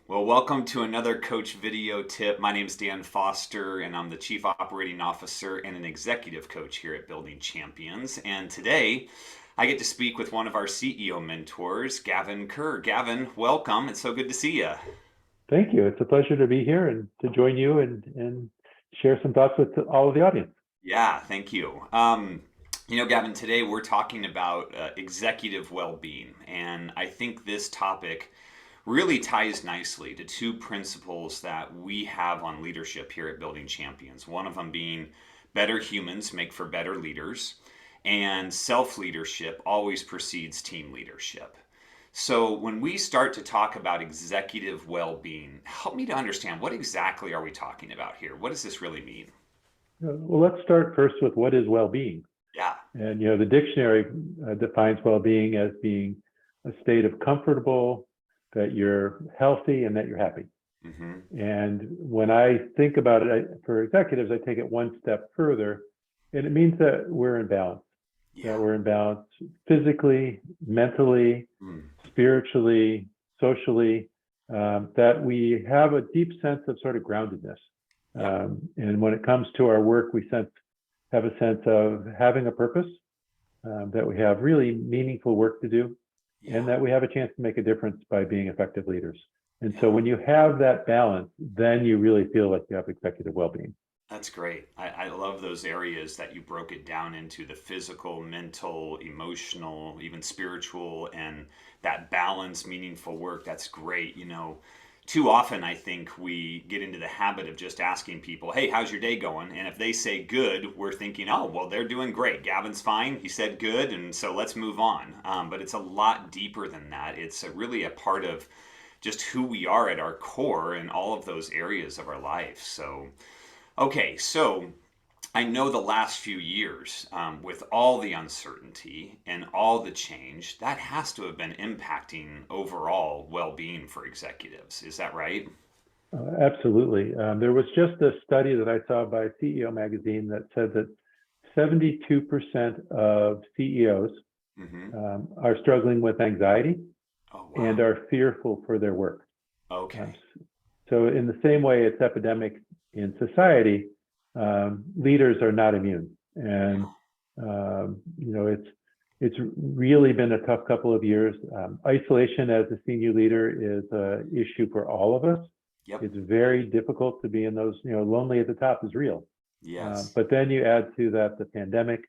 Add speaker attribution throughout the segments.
Speaker 1: Well, welcome to another Coach Video Tip. My name is Dan Foster, and I'm the Chief Operating Officer and an Executive Coach here at Building Champions. And today, I get to speak with one of our CEO mentors, Gavin Kerr. Gavin, welcome. It's so good to see you.
Speaker 2: Thank you. It's a pleasure to be here and to join you and share some thoughts with all of the audience.
Speaker 1: Yeah, thank you. Gavin, today we're talking about executive well-being, and I think this topic really ties nicely to two principles that we have on leadership here at Building Champions. One of them being better humans make for better leaders, and self leadership always precedes team leadership. So, when we start to talk about executive well being, help me to understand what exactly are we talking about here? What does this really mean?
Speaker 2: Well, let's start first with what is well-being.
Speaker 1: Yeah.
Speaker 2: And the dictionary defines well-being as being a state of comfortable, that you're healthy, and that you're happy.
Speaker 1: Hmm.
Speaker 2: And when I think about it for executives, I take it one step further, and it means that we're in balance. That
Speaker 1: Yeah.
Speaker 2: we're in balance physically, mentally,
Speaker 1: Mm.
Speaker 2: spiritually, socially, that we have a deep sense of sort of groundedness.
Speaker 1: Yep.
Speaker 2: And when it comes to our work, we have a sense of having a purpose, that we have really meaningful work to do, and
Speaker 1: Yeah.
Speaker 2: that we have a chance to make a difference by being effective leaders. And so
Speaker 1: Yeah.
Speaker 2: when you have that balance, then you really feel like you have executive well-being.
Speaker 1: That's great. I love those areas that you broke it down into the physical, mental, emotional, even spiritual, and that balance, meaningful work. That's great. Too often I think we get into the habit of just asking people, hey, how's your day going? And if they say good, we're thinking, oh, well, they're doing great. Gavin's fine. He said good. And so let's move on. But it's a lot deeper than that. It's really a part of just who we are at our core in all of those areas of our life. So, okay, so I know the last few years, with all the uncertainty and all the change, that has to have been impacting overall well being for executives. Is that right?
Speaker 2: Absolutely. There was just a study that I saw by CEO Magazine that said that 72% of CEOs
Speaker 1: Mm-hmm.
Speaker 2: are struggling with anxiety
Speaker 1: Oh,
Speaker 2: and
Speaker 1: wow.
Speaker 2: are fearful for their work. Um,
Speaker 1: Okay.
Speaker 2: so, in the same way it's epidemic in society, leaders are not immune, and
Speaker 1: Yeah.
Speaker 2: it's really been a tough couple of years. Isolation as a senior leader is an issue for all of us.
Speaker 1: Yep.
Speaker 2: It's very difficult to be in those. Lonely at the top is real.
Speaker 1: Yes.
Speaker 2: But then you add to that the pandemic,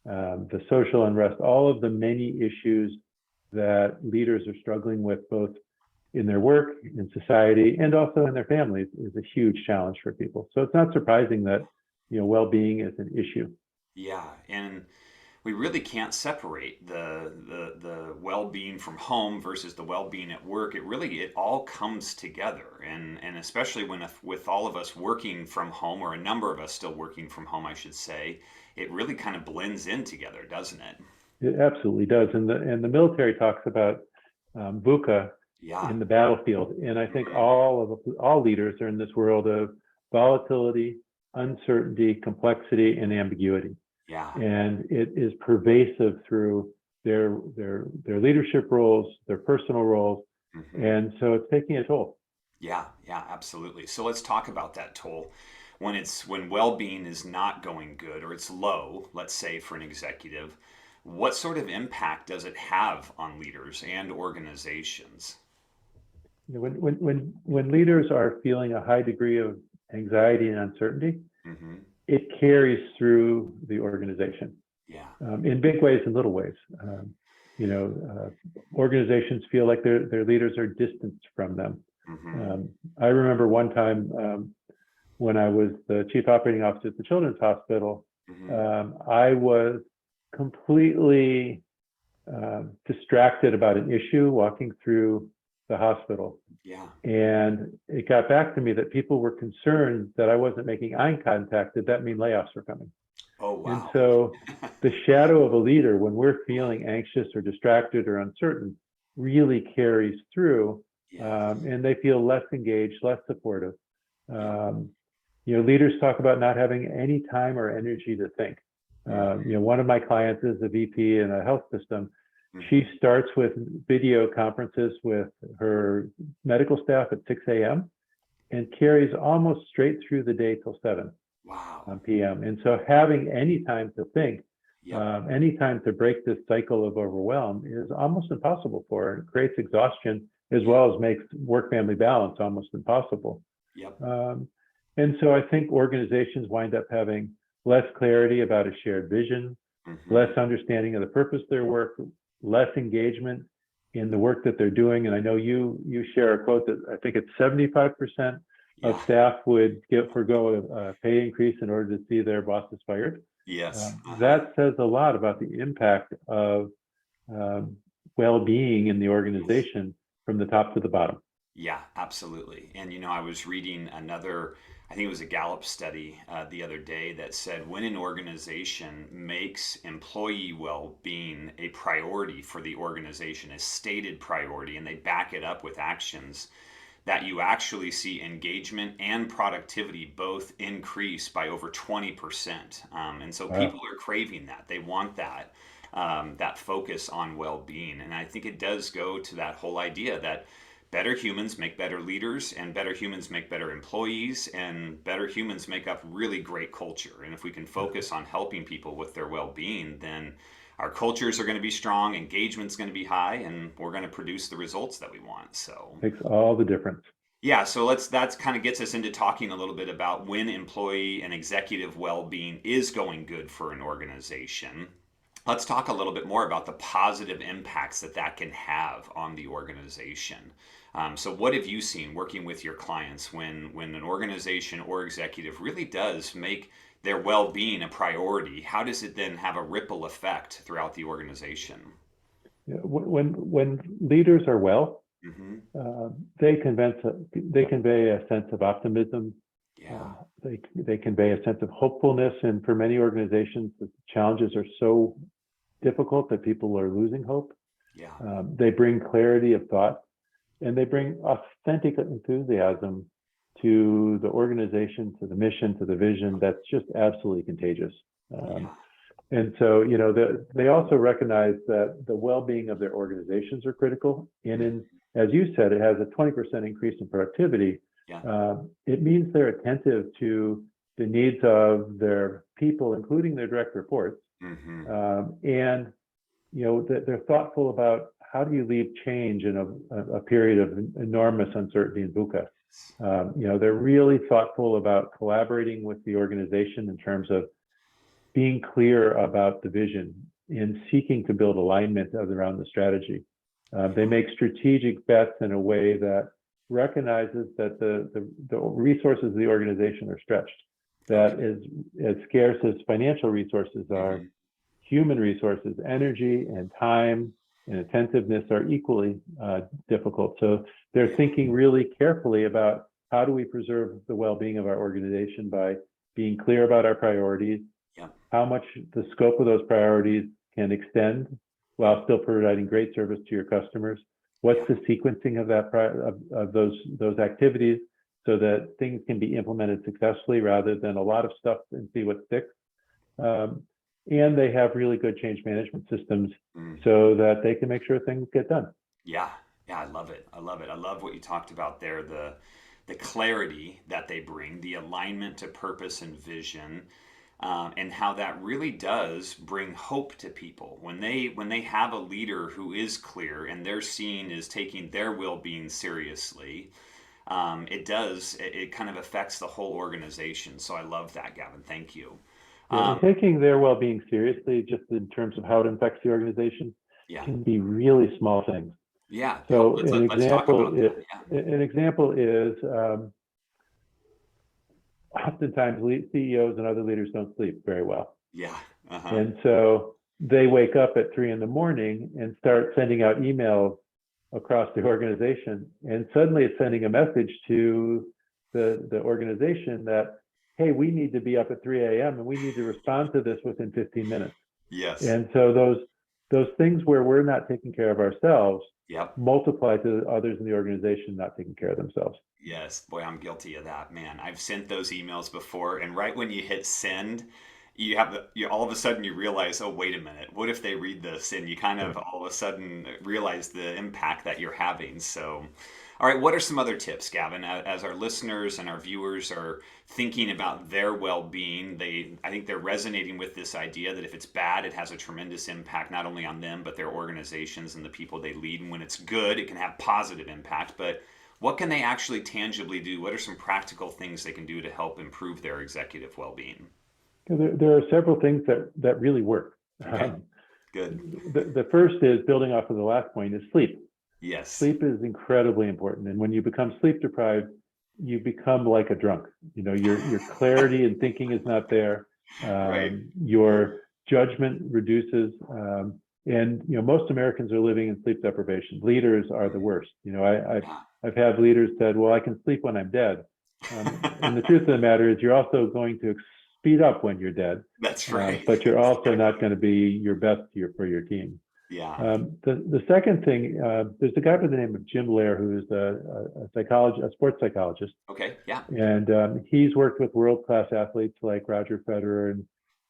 Speaker 2: the social unrest, all of the many issues that leaders are struggling with, both in their work, in society, and also in their families, is a huge challenge for people. So it's not surprising that well-being is an issue.
Speaker 1: Yeah. And we really can't separate the well-being from home versus the well-being at work. It all comes together, and especially when with all of us working from home, or a number of us still working from home, I should say, it really kind of blends in together, doesn't it?
Speaker 2: It absolutely does, and the military talks about VUCA
Speaker 1: Yeah.
Speaker 2: in the battlefield, and I think
Speaker 1: Hmm.
Speaker 2: all leaders are in this world of volatility, uncertainty, complexity, and ambiguity.
Speaker 1: Yeah.
Speaker 2: And it is pervasive through their leadership roles, their personal roles,
Speaker 1: Hmm.
Speaker 2: and so it's taking a toll.
Speaker 1: Yeah. Yeah. Absolutely. So let's talk about that toll. When well-being is not going good, or it's low, let's say for an executive, what sort of impact does it have on leaders and organizations?
Speaker 2: When leaders are feeling a high degree of anxiety and uncertainty,
Speaker 1: Hmm.
Speaker 2: it carries through the organization,
Speaker 1: Yeah.
Speaker 2: in big ways and little ways. Organizations feel like their leaders are distanced from them.
Speaker 1: Hmm.
Speaker 2: I remember one time, when I was the chief operating officer at the Children's Hospital,
Speaker 1: Hmm.
Speaker 2: I was completely distracted about an issue walking through the hospital.
Speaker 1: Yeah.
Speaker 2: And it got back to me that people were concerned that I wasn't making eye contact. Did that mean layoffs were coming?
Speaker 1: Oh,
Speaker 2: And
Speaker 1: wow.
Speaker 2: so the shadow of a leader, when we're feeling anxious or distracted or uncertain, really carries through,
Speaker 1: Yes.
Speaker 2: and they feel less engaged, less supportive.
Speaker 1: Yep.
Speaker 2: Um, Leaders talk about not having any time or energy to think.
Speaker 1: Hmm.
Speaker 2: One of my clients is a VP in a health system, She
Speaker 1: Hmm.
Speaker 2: starts with video conferences with her medical staff at 6 a.m. and carries almost straight through the day till 7
Speaker 1: Wow.
Speaker 2: p.m. And so having any time to think,
Speaker 1: Yep.
Speaker 2: any time to break this cycle of overwhelm is almost impossible for her. It creates exhaustion as
Speaker 1: Yep.
Speaker 2: well as makes work-family balance almost impossible.
Speaker 1: Yep.
Speaker 2: Um, and so I think organizations wind up having less clarity about a shared vision,
Speaker 1: Hmm.
Speaker 2: less understanding of the purpose of their work, less engagement in the work that they're doing. And I know you share a quote that I think it's 75% of
Speaker 1: Yeah.
Speaker 2: staff would forgo a pay increase in order to see their bosses fired.
Speaker 1: Yes.
Speaker 2: That says a lot about the impact of um, well-being in the organization from the top to the bottom.
Speaker 1: Yeah, absolutely. And I was reading another, I think it was a Gallup study the other day that said when an organization makes employee well-being a priority for the organization, a stated priority, and they back it up with actions, that you actually see engagement and productivity both increase by over 20%. And so people
Speaker 2: Wow.
Speaker 1: are craving that. They want that focus on well-being. And I think it does go to that whole idea that better humans make better leaders, and better humans make better employees, and better humans make up really great culture. And if we can focus on helping people with their well-being, then our cultures are going to be strong, engagement's going to be high, and we're going to produce the results that we want. So
Speaker 2: Makes all the difference.
Speaker 1: yeah, so that's kind of gets us into talking a little bit about when employee and executive well-being is going good for an organization. Let's talk a little bit more about the positive impacts that can have on the organization. So, what have you seen working with your clients when an organization or executive really does make their well-being a priority? How does it then have a ripple effect throughout the organization?
Speaker 2: Yeah, when leaders are well,
Speaker 1: Hmm.
Speaker 2: uh, they convey a sense of optimism.
Speaker 1: Yeah,
Speaker 2: They convey a sense of hopefulness, and for many organizations, the challenges are so difficult that people are losing hope.
Speaker 1: yeah,
Speaker 2: They bring clarity of thought, and they bring authentic enthusiasm to the organization, to the mission, to the vision. That's just absolutely contagious. Um,
Speaker 1: yeah.
Speaker 2: and so, they also recognize that the well-being of their organizations are critical. And
Speaker 1: Mm,
Speaker 2: as you said, it has a 20% increase in productivity.
Speaker 1: yeah.
Speaker 2: It means they're attentive to the needs of their people, including their direct reports.
Speaker 1: Hmm.
Speaker 2: And they're thoughtful about how do you lead change in a period of enormous uncertainty and VUCA. They're really thoughtful about collaborating with the organization in terms of being clear about the vision and seeking to build alignment around the strategy. They make strategic bets in a way that recognizes that the resources of the organization are stretched,
Speaker 1: Okay.
Speaker 2: that as scarce as financial resources are,
Speaker 1: Hmm.
Speaker 2: human resources, energy and time and attentiveness are equally difficult. So they're
Speaker 1: Yeah.
Speaker 2: thinking really carefully about how do we preserve the well-being of our organization by being clear about our priorities,
Speaker 1: Yeah.
Speaker 2: how much the scope of those priorities can extend
Speaker 1: Yeah.
Speaker 2: while still providing great service to your customers. What's
Speaker 1: Yeah.
Speaker 2: the sequencing of of those activities so that things can be implemented successfully rather than a lot of stuff and see what sticks. Um, and they have really good change management systems
Speaker 1: Mm.
Speaker 2: so that they can make sure things get done.
Speaker 1: Yeah. Yeah. I love it. I love it. I love what you talked about there. The clarity that they bring, the alignment to purpose and vision, and how that really does bring hope to people when they have a leader who is clear and they're seen as taking their well-being seriously. It kind of affects the whole organization. So I love that, Gavin. Thank you.
Speaker 2: Yeah, and
Speaker 1: Um,
Speaker 2: taking their well-being seriously, just in terms of how it affects the organization,
Speaker 1: yeah.
Speaker 2: can be really small things.
Speaker 1: Yeah.
Speaker 2: So
Speaker 1: Let's talk about that. Yeah.
Speaker 2: an example is oftentimes CEOs and other leaders don't sleep very well.
Speaker 1: Yeah. Uh-huh.
Speaker 2: And so they wake up at 3 in the morning and start sending out emails across the organization. And suddenly it's sending a message to the organization that, hey, we need to be up at 3 a.m. and we need to respond to this within 15 minutes.
Speaker 1: Yes.
Speaker 2: And so those things where we're not taking care of ourselves
Speaker 1: Yep.
Speaker 2: multiply to others in the organization not taking care of themselves.
Speaker 1: Yes. Boy, I'm guilty of that, man. I've sent those emails before, and right when you hit send, you all of a sudden you realize, oh, wait a minute, what if they read this? And you kind of all of a sudden realize the impact that you're having. So, all right, what are some other tips, Gavin, as our listeners and our viewers are thinking about their well-being? I think they're resonating with this idea that if it's bad, it has a tremendous impact not only on them but their organizations and the people they lead. And when it's good, it can have positive impact. But what can they actually tangibly do? What are some practical things they can do to help improve their executive well-being?
Speaker 2: There are several things that really work.
Speaker 1: Okay, good.
Speaker 2: The first is, building off of the last point, is sleep.
Speaker 1: Yes.
Speaker 2: Sleep is incredibly important. And when you become sleep deprived, you become like a drunk. Your clarity and thinking is not there.
Speaker 1: Right.
Speaker 2: Your judgment reduces. And most Americans are living in sleep deprivation. Leaders are the worst. I've had leaders said, "Well, I can sleep when I'm dead." And the truth of the matter is, you're also going to speed up when you're dead,
Speaker 1: That's right.
Speaker 2: but you're
Speaker 1: That's
Speaker 2: also not
Speaker 1: exactly.
Speaker 2: going to be your best for your team.
Speaker 1: Yeah.
Speaker 2: The second thing, there's a guy by the name of Jim Lair, who is a sports psychologist,
Speaker 1: Okay. Yeah.
Speaker 2: and he's worked with world-class athletes like Roger Federer,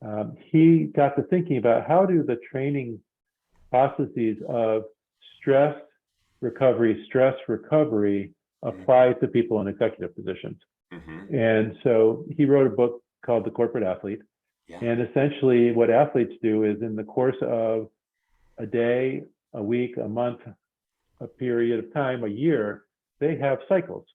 Speaker 2: and he got to thinking about how do the training processes of stress recovery apply to people in executive positions.
Speaker 1: Mm-hmm.
Speaker 2: And so he wrote a book called The Corporate Athlete.
Speaker 1: Yeah.
Speaker 2: And essentially what athletes do is, in the course of a day, a week, a month, a period of time, a year, they have cycles.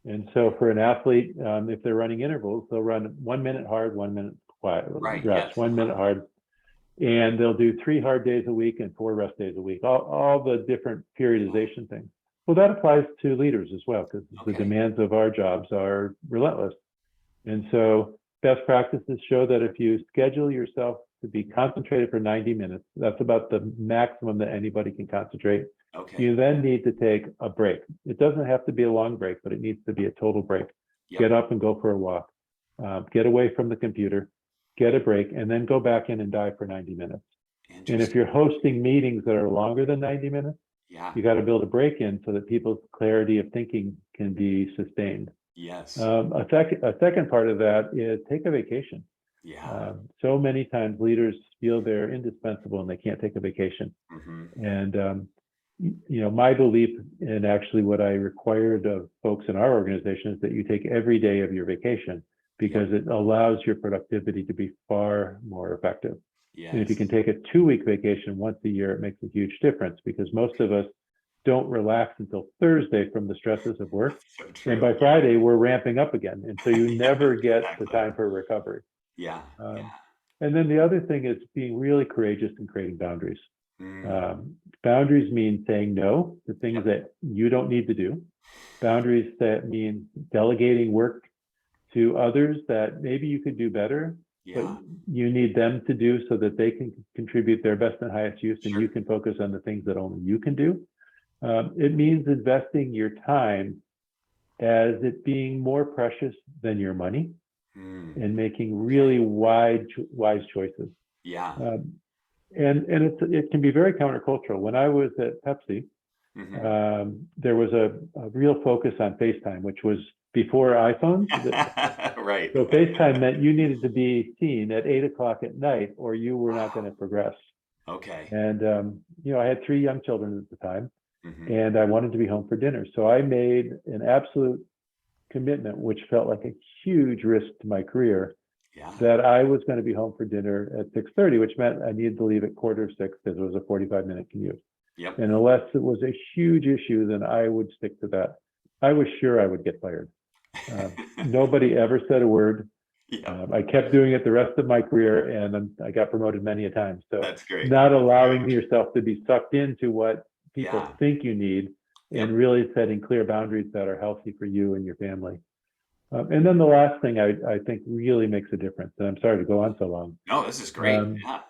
Speaker 2: And so for an athlete, if they're running intervals, they'll run 1 minute hard, 1 minute quiet
Speaker 1: Right.
Speaker 2: rest,
Speaker 1: Yes.
Speaker 2: 1 minute hard, and they'll do 3 hard days a week and 4 rest days a week, all the different periodization things. Well, that applies to leaders as well, because the
Speaker 1: Okay.
Speaker 2: demands of our jobs are relentless. And so best practices show that if you schedule yourself to be concentrated for 90 minutes, that's about the maximum that anybody can concentrate.
Speaker 1: Okay.
Speaker 2: You then need to take a break. It doesn't have to be a long break, but it needs to be a total break. Get
Speaker 1: Yep.
Speaker 2: up and go for a walk. Get away from the computer, get a break, and then go back in and dive for 90 minutes. And if you're
Speaker 1: Interesting.
Speaker 2: hosting meetings that are longer than 90 minutes,
Speaker 1: Yeah.
Speaker 2: you got to build a break in so that people's clarity of thinking can be sustained.
Speaker 1: Yes.
Speaker 2: A second part of that is take a vacation.
Speaker 1: Yeah.
Speaker 2: So many times leaders feel they're indispensable and they can't take a vacation.
Speaker 1: Mm-hmm.
Speaker 2: And my belief, and actually what I required of folks in our organization, is that you take every day of your vacation, because
Speaker 1: Yep.
Speaker 2: it allows your productivity to be far more effective. And if you can
Speaker 1: Yes.
Speaker 2: take a 2-week vacation once a year, it makes a huge difference, because most of us don't relax until Thursday from the stresses of work.
Speaker 1: So
Speaker 2: And
Speaker 1: true.
Speaker 2: by Friday, we're ramping up again. And so you
Speaker 1: Yeah.
Speaker 2: never get the
Speaker 1: Exactly.
Speaker 2: time for recovery.
Speaker 1: Yeah.
Speaker 2: Um,
Speaker 1: Yeah.
Speaker 2: and then the other thing is being really courageous and creating boundaries.
Speaker 1: Mm.
Speaker 2: Boundaries mean saying no to things
Speaker 1: Yep.
Speaker 2: that you don't need to do. Boundaries that mean delegating work to others that maybe you could do better, but
Speaker 1: Yeah.
Speaker 2: you need them to do so that they can contribute their best and highest use, and you
Speaker 1: Sure.
Speaker 2: can focus on the things that only you can do. It means investing your time as it being more precious than your money,
Speaker 1: Mm.
Speaker 2: and making
Speaker 1: Okay.
Speaker 2: really wise choices.
Speaker 1: Yeah.
Speaker 2: Um, and it can be very countercultural. When I was at Pepsi,
Speaker 1: Mm-hmm.
Speaker 2: there was a real focus on FaceTime, which was before iPhones.
Speaker 1: Right.
Speaker 2: So FaceTime meant you needed to be seen at 8 o'clock at night, or you were not going
Speaker 1: Wow.
Speaker 2: to progress.
Speaker 1: Okay.
Speaker 2: And I had 3 young children at the time,
Speaker 1: Mm-hmm.
Speaker 2: and I wanted to be home for dinner. So I made an absolute commitment, which felt like a huge risk to my career,
Speaker 1: Yeah.
Speaker 2: that I was going to be home for dinner at 6:30, which meant I needed to leave at 5:45, because it was a 45-minute commute.
Speaker 1: Yep.
Speaker 2: And unless it was a huge issue, then I would stick to that. I was sure I would get fired. Nobody ever said a word.
Speaker 1: Yep.
Speaker 2: I kept doing it the rest of my career, and I got promoted many a time. So
Speaker 1: That's great.
Speaker 2: not allowing yourself to be sucked into what people
Speaker 1: Yeah.
Speaker 2: think you need, and
Speaker 1: Yep.
Speaker 2: really setting clear boundaries that are healthy for you and your family. And then the last thing I think really makes a difference, and I'm sorry to go on so long.
Speaker 1: No, this is great.
Speaker 2: Um,
Speaker 1: Yeah.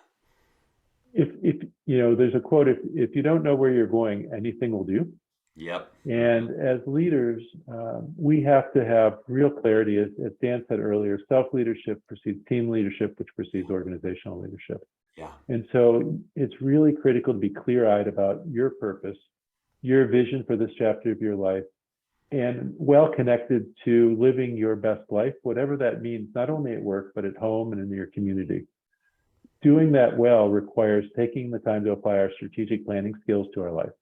Speaker 2: if there's a quote, if you don't know where you're going, anything will do.
Speaker 1: Yep. Mm-hmm.
Speaker 2: And as leaders, we have to have real clarity. As Dan said earlier, self-leadership precedes team leadership, which precedes organizational leadership.
Speaker 1: Yeah.
Speaker 2: And so it's really critical to be clear-eyed about your purpose, your vision for this chapter of your life, and well connected to living your best life, whatever that means, not only at work, but at home and in your community. Doing that well requires taking the time to apply our strategic planning skills to our life.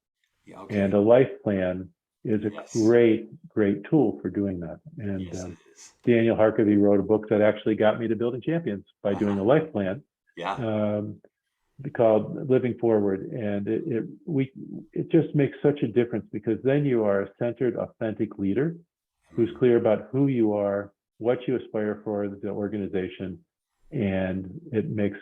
Speaker 1: Yeah,
Speaker 2: And
Speaker 1: okay.
Speaker 2: a life plan is a
Speaker 1: Yes.
Speaker 2: great, great tool for doing that. And
Speaker 1: Yes, it is.
Speaker 2: Daniel Harkavy wrote a book that actually got me to Building Champions by doing
Speaker 1: Uh-huh.
Speaker 2: a life plan
Speaker 1: Yeah.
Speaker 2: um, called Living Forward. And it just makes such a difference because then you are a centered, authentic leader who's
Speaker 1: Mm,
Speaker 2: clear about who you are, what you aspire for the organization, and it makes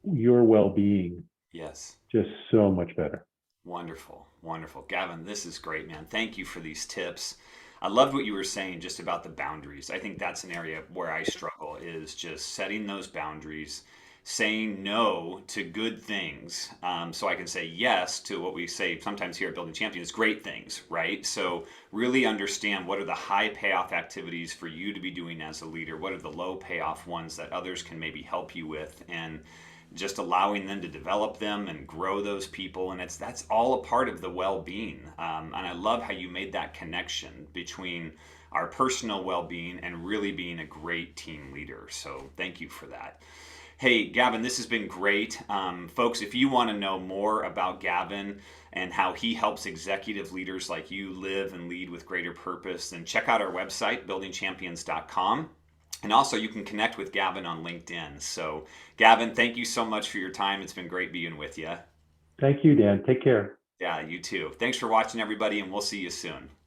Speaker 2: your well-being
Speaker 1: yes.
Speaker 2: just so much better.
Speaker 1: Wonderful. Wonderful. Gavin, this is great, man. Thank you for these tips. I loved what you were saying just about the boundaries. I think that's an area where I struggle is just setting those boundaries, saying no to good things, so I can say yes to what we say sometimes here at Building Champions, great things, right? So really understand what are the high payoff activities for you to be doing as a leader, what are the low payoff ones that others can maybe help you with, and just allowing them to develop them and grow those people, and that's all a part of the well-being. And I love how you made that connection between our personal well-being and really being a great team leader, so thank you for that. Hey, Gavin, this has been great. Folks, if you want to know more about Gavin and how he helps executive leaders like you live and lead with greater purpose, then check out our website, buildingchampions.com. And also, you can connect with Gavin on LinkedIn. So, Gavin, thank you so much for your time. It's been great being with you.
Speaker 2: Thank you, Dan. Take care.
Speaker 1: Yeah, you too. Thanks for watching, everybody, and we'll see you soon.